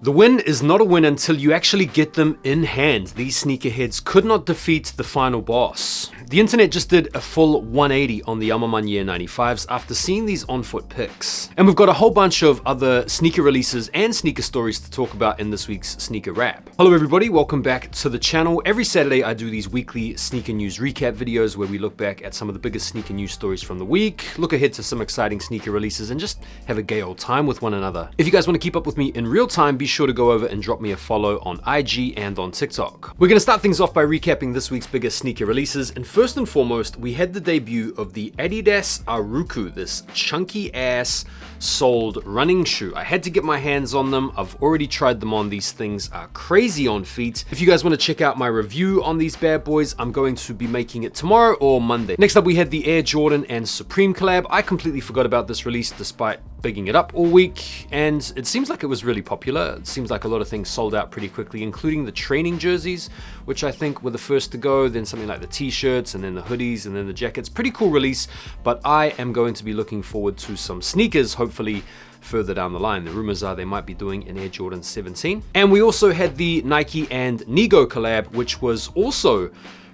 The win is not a win until you actually get them in hand. These sneakerheads could not defeat the final boss. The internet just did a full 180 on the Almaman Year 95s after seeing these on-foot pics. And we've got a whole bunch of other sneaker releases and sneaker stories to talk about in this week's Sneaker Wrap. Hello everybody, welcome back to the channel. Every Saturday I do these weekly sneaker news recap videos where we look back at some of the biggest sneaker news stories from the week, look ahead to some exciting sneaker releases, and just have a gay old time with one another. If you guys want to keep up with me in real time, be sure to go over and drop me a follow on IG and on TikTok. We're going to start things off by recapping this week's biggest sneaker releases, and first and foremost, we had the debut of the Adidas Aruku, this chunky ass soled running shoe. I had to get my hands on them. I've already tried them on. These things are crazy on feet. If you guys want to check out my review on these bad boys, I'm going to be making it tomorrow or Monday. Next up, we had the Air Jordan and Supreme collab. I completely forgot about this release despite bigging it up all week, and it seems like it was really popular. It seems like a lot of things sold out pretty quickly, including the training jerseys, which I think were the first to go, then something like the t-shirts, and then the hoodies, and then the jackets. Pretty cool release, but I am going to be looking forward to some sneakers, hopefully further down the line. The rumors are they might be doing an Air Jordan 17. And we also had the Nike and Nigo collab, which was also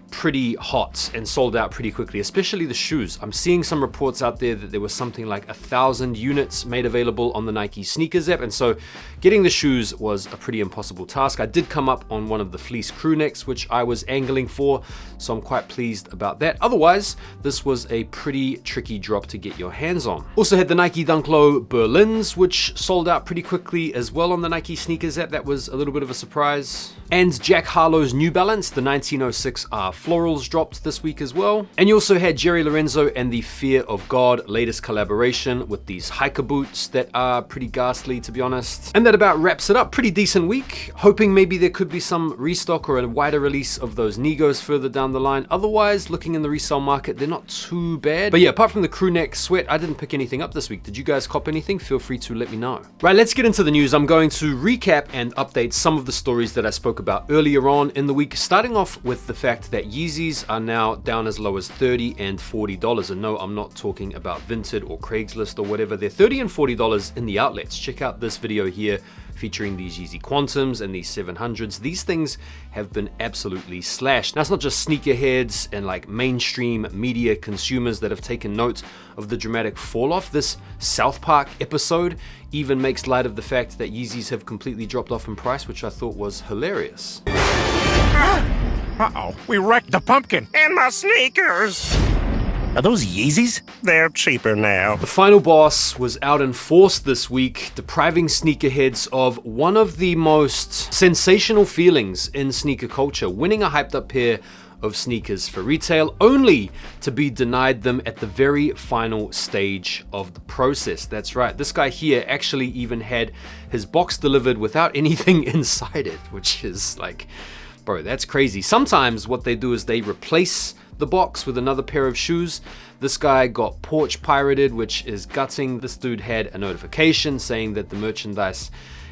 pretty hot and sold out pretty quickly, especially the shoes. I'm seeing some reports out there that there was something like 1,000 units made available on the Nike sneakers app, and so getting the shoes was a pretty impossible task. I did come up on one of the fleece crew necks, which I was angling for, so I'm quite pleased about that. Otherwise, this was a pretty tricky drop to get your hands on. Also had the Nike Dunk Low Berlins, which sold out pretty quickly as well on the Nike sneakers app. That was a little bit of a surprise. And Jack Harlow's New Balance, the 1906R Florals, dropped this week as well. And you also had Jerry Lorenzo and the Fear of God latest collaboration with these hiker boots that are pretty ghastly, to be honest. And that about wraps it up. Pretty decent week. Hoping maybe there could be some restock or a wider release of those Nigos further down the line. Otherwise, looking in the resale market, they're not too bad. But yeah, apart from the crew neck sweat, I didn't pick anything up this week. Did you guys cop anything? Feel free to let me know. Right, let's get into the news. I'm going to recap and update some of the stories that I spoke about earlier on in the week, starting off with the fact that Yeezys are now down as low as $30 and $40. And no, I'm not talking about Vinted or Craigslist or whatever. They're $30 and $40 in the outlets. Check out this video here featuring these Yeezy Quantums and these 700s. These things have been absolutely slashed. Now, it's not just sneakerheads and like mainstream media consumers that have taken note of the dramatic fall off. This South Park episode even makes light of the fact that Yeezys have completely dropped off in price, which I thought was hilarious. Uh-oh, we wrecked the pumpkin and my sneakers. Are those Yeezys? They're cheaper now. The final boss was out in force this week, depriving sneakerheads of one of the most sensational feelings in sneaker culture, winning a hyped up pair of sneakers for retail, only to be denied them at the very final stage of the process. That's right, this guy here actually even had his box delivered without anything inside it, which is like, bro, that's crazy. Sometimes what they do is they replace the box with another pair of shoes. This guy got porch pirated, which is gutting. This dude had a notification saying that the merchandise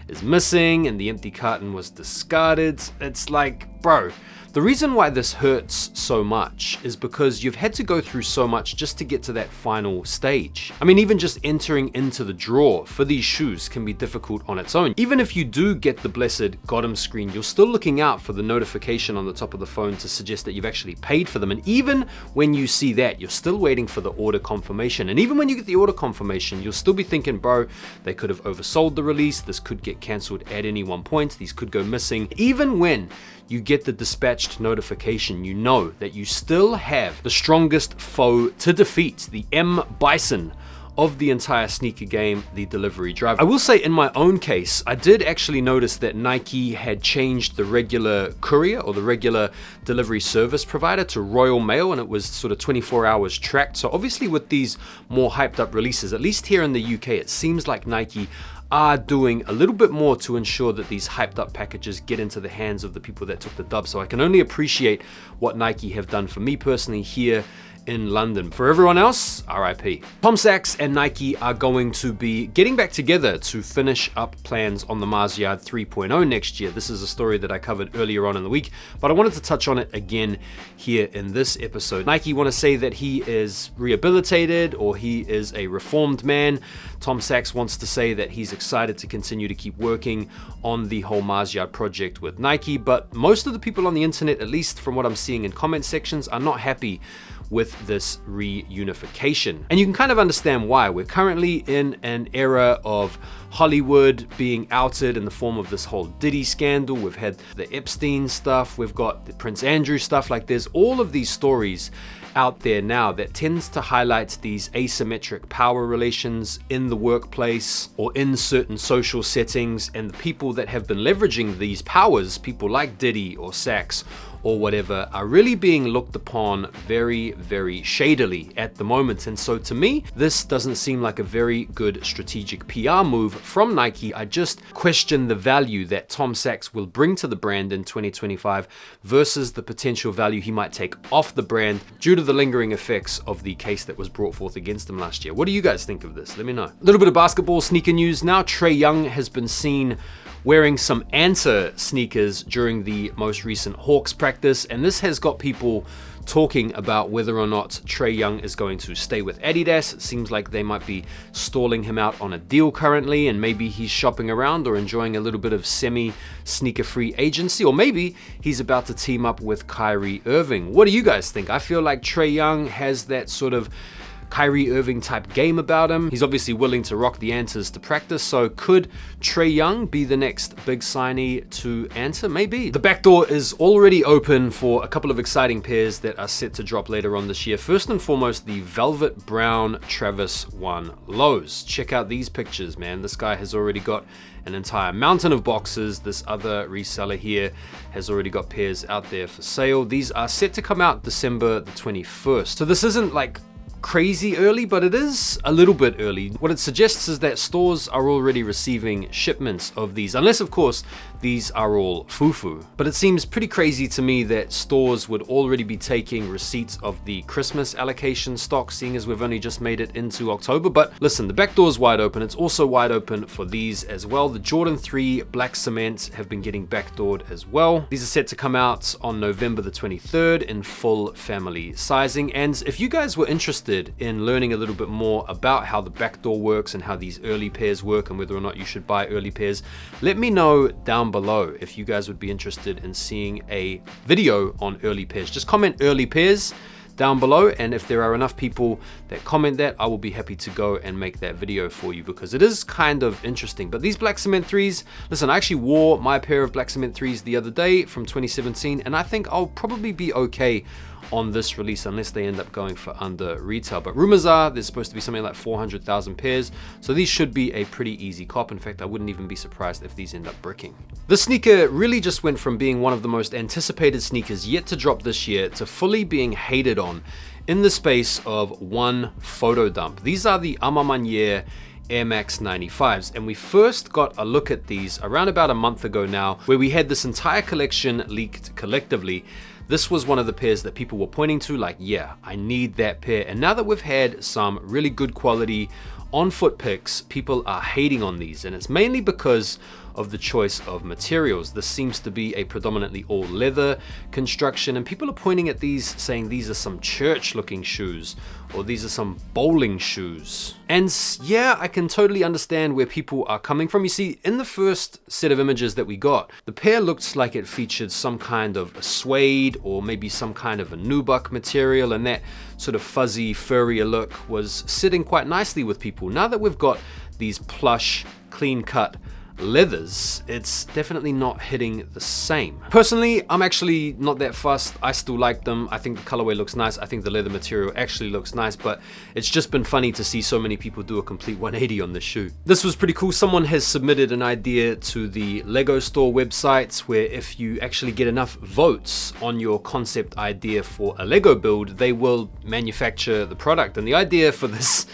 is missing and the empty carton was discarded. It's like, bro, the reason why this hurts so much is because you've had to go through so much just to get to that final stage. I mean, even just entering into the draw for these shoes can be difficult on its own. Even if you do get the blessed got 'em screen, you're still looking out for the notification on the top of the phone to suggest that you've actually paid for them. And even when you see that, you're still waiting for the order confirmation. And even when you get the order confirmation, you'll still be thinking, bro, they could have oversold the release. This could get canceled at any one point. These could go missing. Even when you get the dispatched notification, you know that you still have the strongest foe to defeat, the M. Bison of the entire sneaker game, the delivery driver. I will say in my own case, I did actually notice that Nike had changed the regular courier or the regular delivery service provider to Royal Mail, and it was sort of 24 hours tracked. So obviously with these more hyped up releases, at least here in the UK, it seems like Nike are doing a little bit more to ensure that these hyped up packages get into the hands of the people that took the dub. So I can only appreciate what Nike have done for me personally here in London. For everyone else, RIP. Tom Sachs and Nike are going to be getting back together to finish up plans on the Mars Yard 3.0 next year. This is a story that I covered earlier on in the week, but I wanted to touch on it again here in this episode. Nike want to say that he is rehabilitated or he is a reformed man. Tom Sachs wants to say that he's excited to continue to keep working on the whole Mars Yard project with Nike, but most of the people on the internet, at least from what I'm seeing in comment sections, are not happy with this reunification. And you can kind of understand why. We're currently in an era of Hollywood being outed in the form of this whole Diddy scandal. We've had the Epstein stuff, we've got the Prince Andrew stuff. Like, there's all of these stories out there now that tends to highlight these asymmetric power relations in the workplace or in certain social settings, and the people that have been leveraging these powers, people like Diddy or Sachs or whatever, are really being looked upon very, very shadily at the moment. And so to me, this doesn't seem like a very good strategic PR move from Nike. I just question the value that Tom Sachs will bring to the brand in 2025 versus the potential value he might take off the brand due to the lingering effects of the case that was brought forth against him last year. What do you guys think of this? Let me know. A little bit of basketball sneaker news now. Trae Young has been seen wearing some anta sneakers during the most recent Hawks practice, and this has got people talking about whether or not Trae Young is going to stay with Adidas. It seems like they might be stalling him out on a deal currently, and maybe he's shopping around or enjoying a little bit of semi-sneaker free agency, or maybe he's about to team up with Kyrie Irving. What do you guys think? I feel like Trae Young has that sort of Kyrie Irving type game about him. He's obviously willing to rock the antas to practice, so could Trae Young be the next big signee to anta? Maybe. The backdoor is already open for a couple of exciting pairs that are set to drop later on this year. First and foremost, the velvet brown Travis 1 lows. Check out these pictures, man. This guy has already got an entire mountain of boxes. This other reseller here has already got pairs out there for sale. These are set to come out December the 21st. So this isn't like crazy early, but it is a little bit early. What it suggests is that stores are already receiving shipments of these, unless of course these are all foo-foo. But it seems pretty crazy to me that stores would already be taking receipts of the Christmas allocation stock, seeing as we've only just made it into October. But listen, the back door is wide open. It's also wide open for these as well. The Jordan 3 black cement have been getting backdoored as well. These are set to come out on November the 23rd in full family sizing. And if you guys were interested in learning a little bit more about how the backdoor works and how these early pairs work and whether or not you should buy early pairs, let me know down below if you guys would be interested in seeing a video on early pairs. Just comment early pairs down below, and if there are enough people that comment that, I will be happy to go and make that video for you, because it is kind of interesting. But these black cement 3s, listen, I actually wore my pair of black cement 3s the other day from 2017, and I think I'll probably be okay on this release unless they end up going for under retail. But rumors are there's supposed to be something like 400,000 pairs, so these should be a pretty easy cop. In fact, I wouldn't even be surprised if these end up bricking. This sneaker really just went from being one of the most anticipated sneakers yet to drop this year to fully being hated on in the space of one photo dump. These are the A Ma Maniére Air Max 95s, and we first got a look at these around about a month ago now, where we had this entire collection leaked collectively. This was one of the pairs that people were pointing to like, yeah, I need that pair. And now that we've had some really good quality on-foot pics, people are hating on these, and it's mainly because of the choice of materials. This seems to be a predominantly all leather construction, and people are pointing at these saying these are some church looking shoes, or these are some bowling shoes. And yeah, I can totally understand where people are coming from. You see, in the first set of images that we got, the pair looked like it featured some kind of a suede or maybe some kind of a nubuck material, and that sort of fuzzy, furrier look was sitting quite nicely with people. Now that we've got these plush, clean-cut leathers, it's definitely not hitting the same. Personally, I'm actually not that fussed. I still like them. I think the colorway looks nice. I think the leather material actually looks nice, but it's just been funny to see so many people do a complete 180 on this shoe. This was pretty cool. Someone has submitted an idea to the Lego store website where if you actually get enough votes on your concept idea for a Lego build, they will manufacture the product. And the idea for this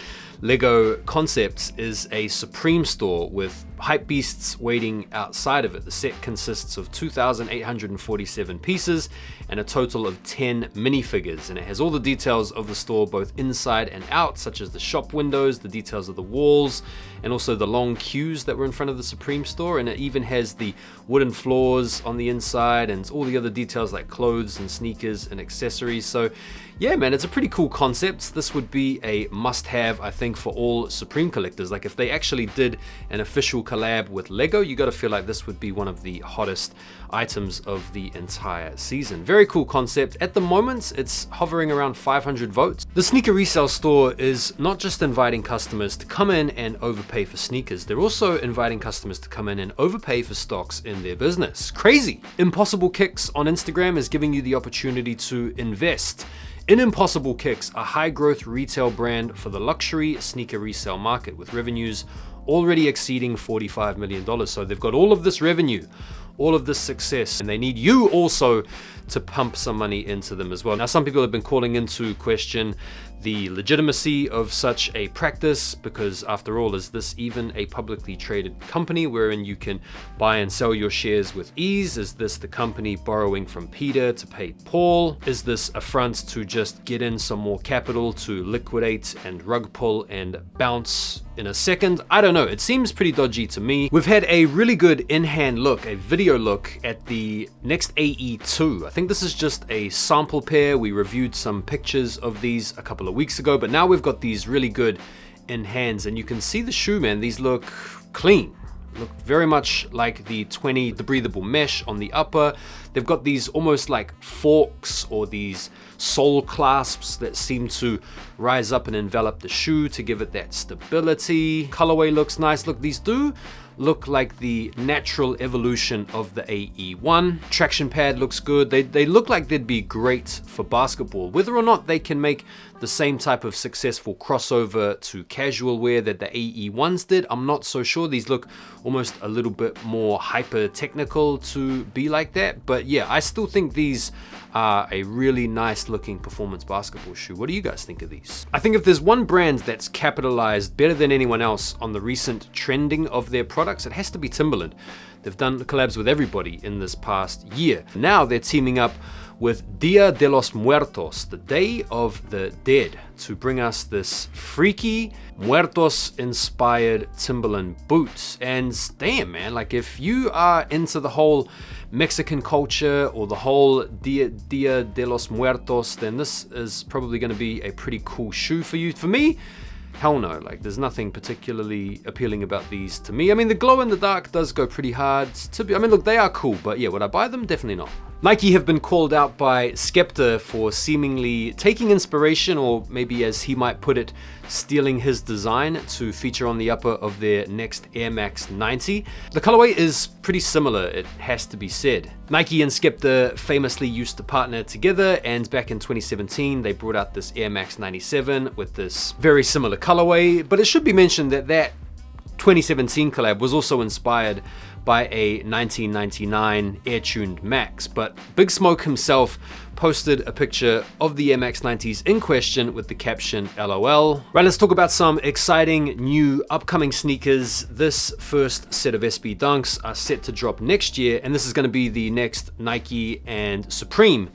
Lego concepts is a Supreme store with hype beasts waiting outside of it. The set consists of 2,847 pieces and a total of 10 minifigures, and it has all the details of the store both inside and out, such as the shop windows, the details of the walls, and also the long queues that were in front of the Supreme store, and it even has the wooden floors on the inside and all the other details like clothes and sneakers and accessories. So yeah, man, it's a pretty cool concept. This would be a must-have, I think, for all Supreme collectors. Like, if they actually did an official collab with Lego, you gotta feel like this would be one of the hottest items of the entire season. Very cool concept. At the moment, it's hovering around 500 votes. The sneaker resale store is not just inviting customers to come in and overpay for sneakers, they're also inviting customers to come in and overpay for stocks in their business. Crazy. Impossible Kicks on Instagram is giving you the opportunity to invest in Impossible Kicks, a high-growth retail brand for the luxury sneaker resale market, with revenues already exceeding $45 million. So they've got all of this revenue, all of this success, and they need you also to pump some money into them as well. Now, some people have been calling into question the legitimacy of such a practice, because after all, is this even a publicly traded company wherein you can buy and sell your shares with ease? Is this the company borrowing from Peter to pay Paul? Is this a front to just get in some more capital to liquidate and rug pull and bounce in a second? I don't know, it seems pretty dodgy to me. We've had a really good in-hand look, a video look at the next AE2. I think this is just a sample pair. We reviewed some pictures of these a couple of weeks ago, but now we've got these really good in hands, and you can see the shoe, man. These look clean, look very much like the 20, the breathable mesh on the upper. They've got these almost like forks or these sole clasps that seem to rise up and envelop the shoe to give it that stability. Colorway looks nice. Look, these do look like the natural evolution of the AE1. Traction pad looks good. They look like they'd be great for basketball. Whether or not they can make the same type of successful crossover to casual wear that the AE1s did, I'm not so sure. These look almost a little bit more hyper technical to be like that. But yeah, I still think these are a really nice looking performance basketball shoe. What do you guys think of these? I think if there's one brand that's capitalized better than anyone else on the recent trending of their products, it has to be Timberland. They've done collabs with everybody in this past year. Now they're teaming up with Dia de los Muertos, the Day of the Dead, to bring us this freaky Muertos inspired Timberland boots. And damn, man, like if you are into the whole Mexican culture or the whole Dia de los Muertos, then this is probably going to be a pretty cool shoe for you. For me, hell no, like there's nothing particularly appealing about these to me. I mean, the glow in the dark does go pretty hard to be, I mean, look, they are cool, but yeah, would I buy them? Definitely not. Nike have been called out by Skepta for seemingly taking inspiration, or maybe as he might put it, stealing his design to feature on the upper of their next Air Max 90. The colorway is pretty similar, it has to be said. Nike and Skepta famously used to partner together, and back in 2017 they brought out this Air Max 97 with this very similar colorway. But it should be mentioned that that 2017 collab was also inspired by a 1999 air-tuned Max, but Big Smoke himself posted a picture of the Air Max 90s in question with the caption LOL. Right, let's talk about some exciting new upcoming sneakers. This first set of SB Dunks are set to drop next year, and this is going to be the next Nike and Supreme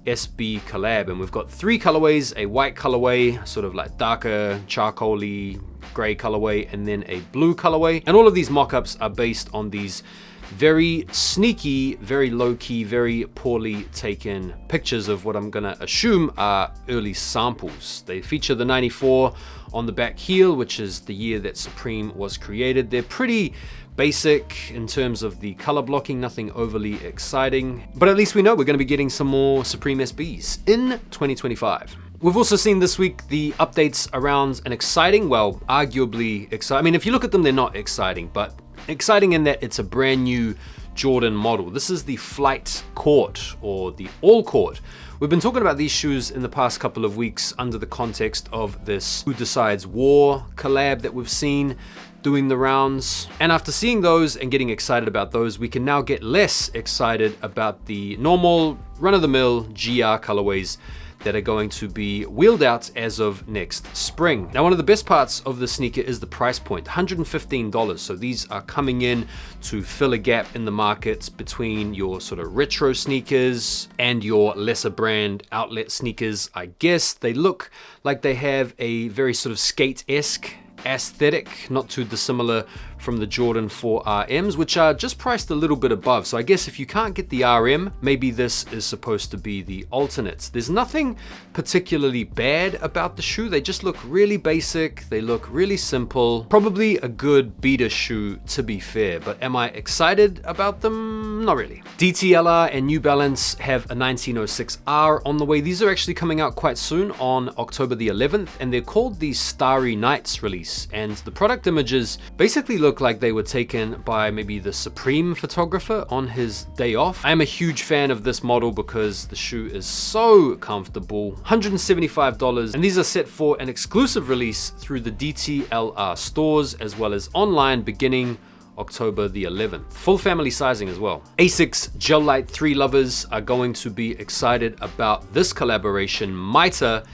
SB collab, and we've got three colorways: a white colorway, sort of like darker charcoaly gray colorway, and then a blue colorway. And all of these mock-ups are based on these very sneaky, very low-key, very poorly taken pictures of what I'm gonna assume are early samples. They feature the 94 on the back heel, which is the year that Supreme was created. They're pretty basic in terms of the color blocking, nothing overly exciting, but at least we know we're going to be getting some more Supreme SBs in 2025. We've also seen this week the updates around an exciting, well, arguably exciting, I mean, if you look at them, they're not exciting, but exciting in that it's a brand new Jordan model. This is the Flight Court, or the All Court. We've been talking about these shoes in the past couple of weeks under the context of this Who Decides War collab that we've seen doing the rounds. And after seeing those and getting excited about those, we can now get less excited about the normal run-of-the-mill GR colorways that are going to be wheeled out as of next spring. Now, one of the best parts of the sneaker is the price point, $115. So these are coming in to fill a gap in the market between your sort of retro sneakers and your lesser brand outlet sneakers, I guess. They look like they have a very sort of skate-esque aesthetic, not too dissimilar from the Jordan 4 RMs, which are just priced a little bit above. So I guess if you can't get the RM, maybe this is supposed to be the alternates. There's nothing particularly bad about the shoe. They just look really basic. They look really simple. Probably a good beater shoe, to be fair, but am I excited about them? Not really. dtlr and New Balance have a 1906R on the way. These are actually coming out quite soon on October the 11th, and they're called the Starry Nights release. And the product images basically look like they were taken by maybe the Supreme photographer on his day off. I am a huge fan of this model because the shoe is so comfortable. $175, and these are set for an exclusive release through the dtlr stores as well as online beginning October the 11th. Full family sizing as well. Asics Gel Lyte 3 lovers are going to be excited about this collaboration. Mita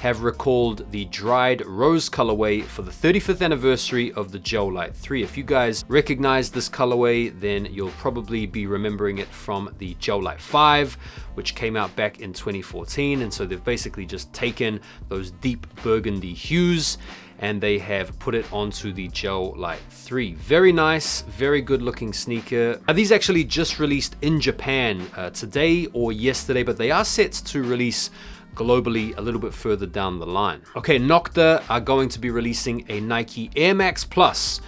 have recalled the dried rose colorway for the 35th anniversary of the Gel Lyte 3. If you guys recognize this colorway, then you'll probably be remembering it from the Gel Lyte 5, which came out back in 2014. And so they've basically just taken those deep burgundy hues and they have put it onto the Gel Lyte 3. Very nice, very good looking sneaker. These actually just released in Japan today or yesterday, but they are set to release globally a little bit further down the line. Okay, Nocta are going to be releasing a Nike Air Max Plus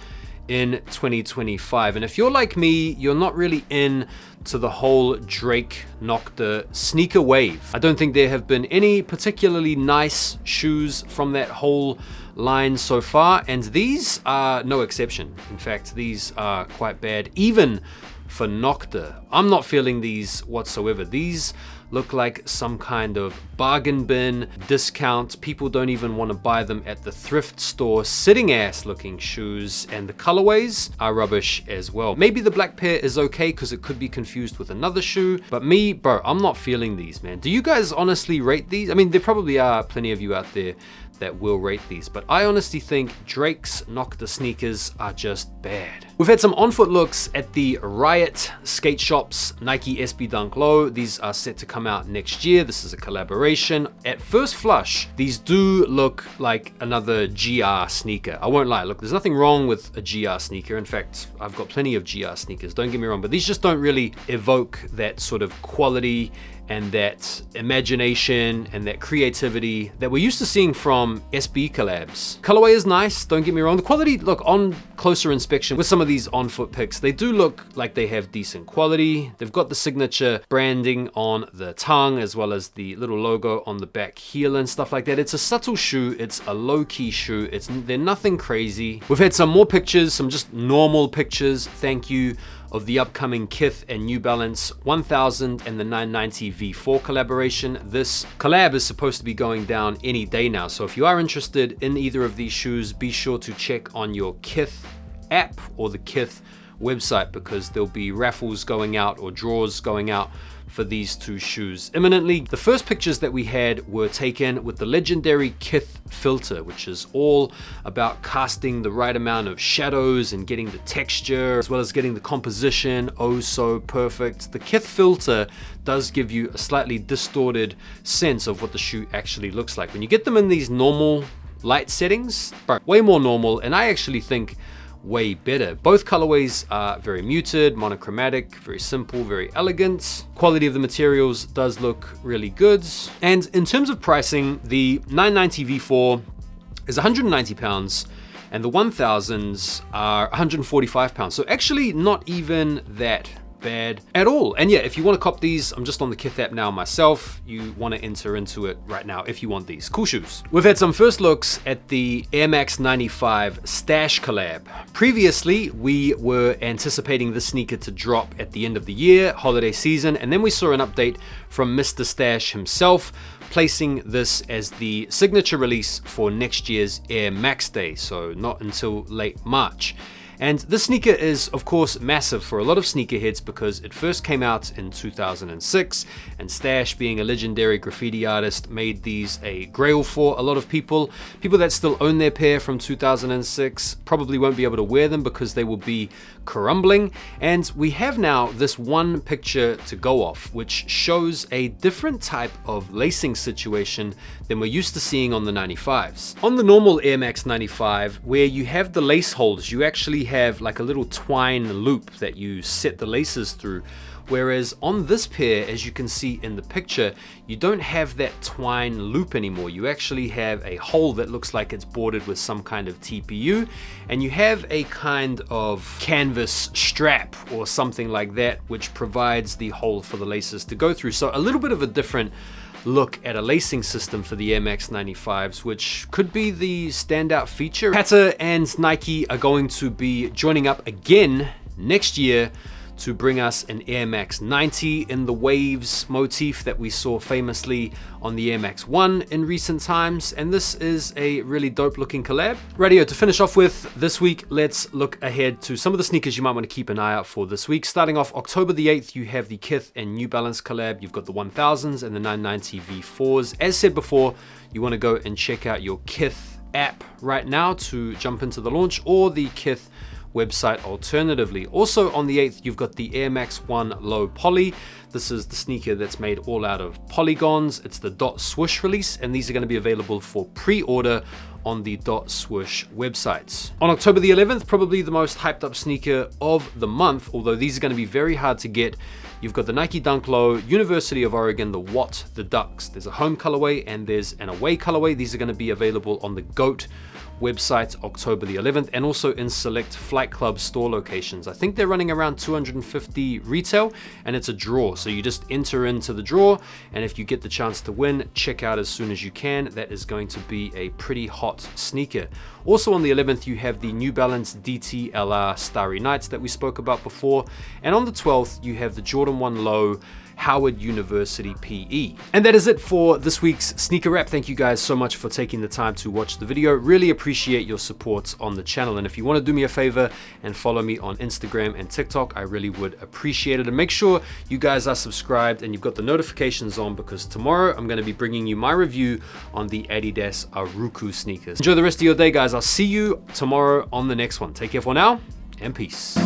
in 2025. And if you're like me, you're not really in to the whole Drake Nocta sneaker wave. I don't think there have been any particularly nice shoes from that whole line so far, and these are no exception. In fact, these are quite bad, even for Nocta. I'm not feeling these whatsoever. These look like some kind of bargain bin discount. People don't even want to buy them at the thrift store. Sitting ass looking shoes, and the colorways are rubbish as well. Maybe the black pair is okay because it could be confused with another shoe, but me, bro, I'm not feeling these, man. Do you guys honestly rate these? I mean, there probably are plenty of you out there that will rate these, but I honestly think Drake's Nocta sneakers are just bad. We've had some on-foot looks at the Riot Skate Shop's Nike SB Dunk Low. These are set to come out next year. This is a collaboration. At first flush, these do look like another GR sneaker. I won't lie, look, there's nothing wrong with a GR sneaker. In fact, I've got plenty of GR sneakers, don't get me wrong, but these just don't really evoke that sort of quality and that imagination and that creativity that we're used to seeing from SB collabs. Colorway is nice, don't get me wrong. The quality, look, on closer inspection with some of these on-foot picks, they do look like they have decent quality. They've got the signature branding on the tongue as well as the little logo on the back heel and stuff like that. It's a subtle shoe, it's a low-key shoe, they're nothing crazy. We've had some more pictures, some just normal pictures, thank you, of the upcoming Kith and New Balance 1000 and the 990 V4 collaboration. This collab is supposed to be going down any day now, so if you are interested in either of these shoes, be sure to check on your Kith app or the Kith website, because there'll be raffles going out or draws going out for these two shoes imminently. The first pictures that we had were taken with the legendary Kith filter, which is all about casting the right amount of shadows and getting the texture as well as getting the composition oh so perfect. The Kith filter does give you a slightly distorted sense of what the shoe actually looks like. When you get them in these normal light settings, way more normal, and I actually think way better. Both colorways are very muted, monochromatic, very simple, very elegant. Quality of the materials does look really good. And in terms of pricing, the 990 V4 is 190 pounds and the 1000s are 145 pounds. So actually not even that bad at all. And yeah, if you want to cop these, I'm just on the Kith app now myself. You want to enter into it right now if you want these. Cool shoes. We've had some first looks at the Air Max 95 Stash collab. Previously, we were anticipating this sneaker to drop at the end of the year, holiday season, and then we saw an update from Mr. Stash himself, placing this as the signature release for next year's Air Max Day, so not until late March. And this sneaker is, of course, massive for a lot of sneakerheads because it first came out in 2006, and Stash, being a legendary graffiti artist, made these a grail for a lot of people. People that still own their pair from 2006 probably won't be able to wear them because they will be crumbling. And we have now this one picture to go off, which shows a different type of lacing situation than we're used to seeing on the 95s. On the normal Air Max 95, where you have the lace holes, you actually have like a little twine loop that you set the laces through. Whereas on this pair, as you can see in the picture, you don't have that twine loop anymore. You actually have a hole that looks like it's bordered with some kind of TPU, and you have a kind of canvas strap or something like that, which provides the hole for the laces to go through. So a little bit of a different look at a lacing system for the Air Max 95s, which could be the standout feature. Patta and Nike are going to be joining up again next year to bring us an Air Max 90 in the waves motif that we saw famously on the Air Max 1 in recent times, and this is a really dope looking collab. Radio, to finish off with this week, let's look ahead to some of the sneakers you might want to keep an eye out for this week. Starting off October the 8th, you have the Kith and New Balance collab. You've got the 1000s and the 990 V4s. As said before, you want to go and check out your Kith app right now to jump into the launch, or the Kith website alternatively. Also on the 8th, you've got the Air Max 1 Low Poly. This is the sneaker that's made all out of polygons. It's the Dot Swoosh release, and these are going to be available for pre-order on the Dot Swoosh websites. On October the 11th, probably the most hyped up sneaker of the month, although these are going to be very hard to get. You've got the Nike Dunk Low, University of Oregon, the Watt, the Ducks. There's a home colorway and there's an away colorway. These are going to be available on the GOAT website October the 11th, and also in select Flight Club store locations. I think they're running around 250 retail, and it's a draw. So you just enter into the draw, and if you get the chance to win, check out as soon as you can. That is going to be a pretty hot sneaker. Also on the 11th, you have the New Balance dtlr Starry Nights that we spoke about before. And on the 12th, you have the Jordan 1 Low Howard University PE. And that is it for this week's sneaker wrap. Thank you guys so much for taking the time to watch the video. Really appreciate your support on the channel. And if you want to do me a favor and follow me on Instagram and TikTok, I really would appreciate it. And make sure you guys are subscribed and you've got the notifications on, because tomorrow I'm going to be bringing you my review on the Adidas Aruku sneakers. Enjoy the rest of your day, guys. I'll see you tomorrow on the next one. Take care for now, and peace.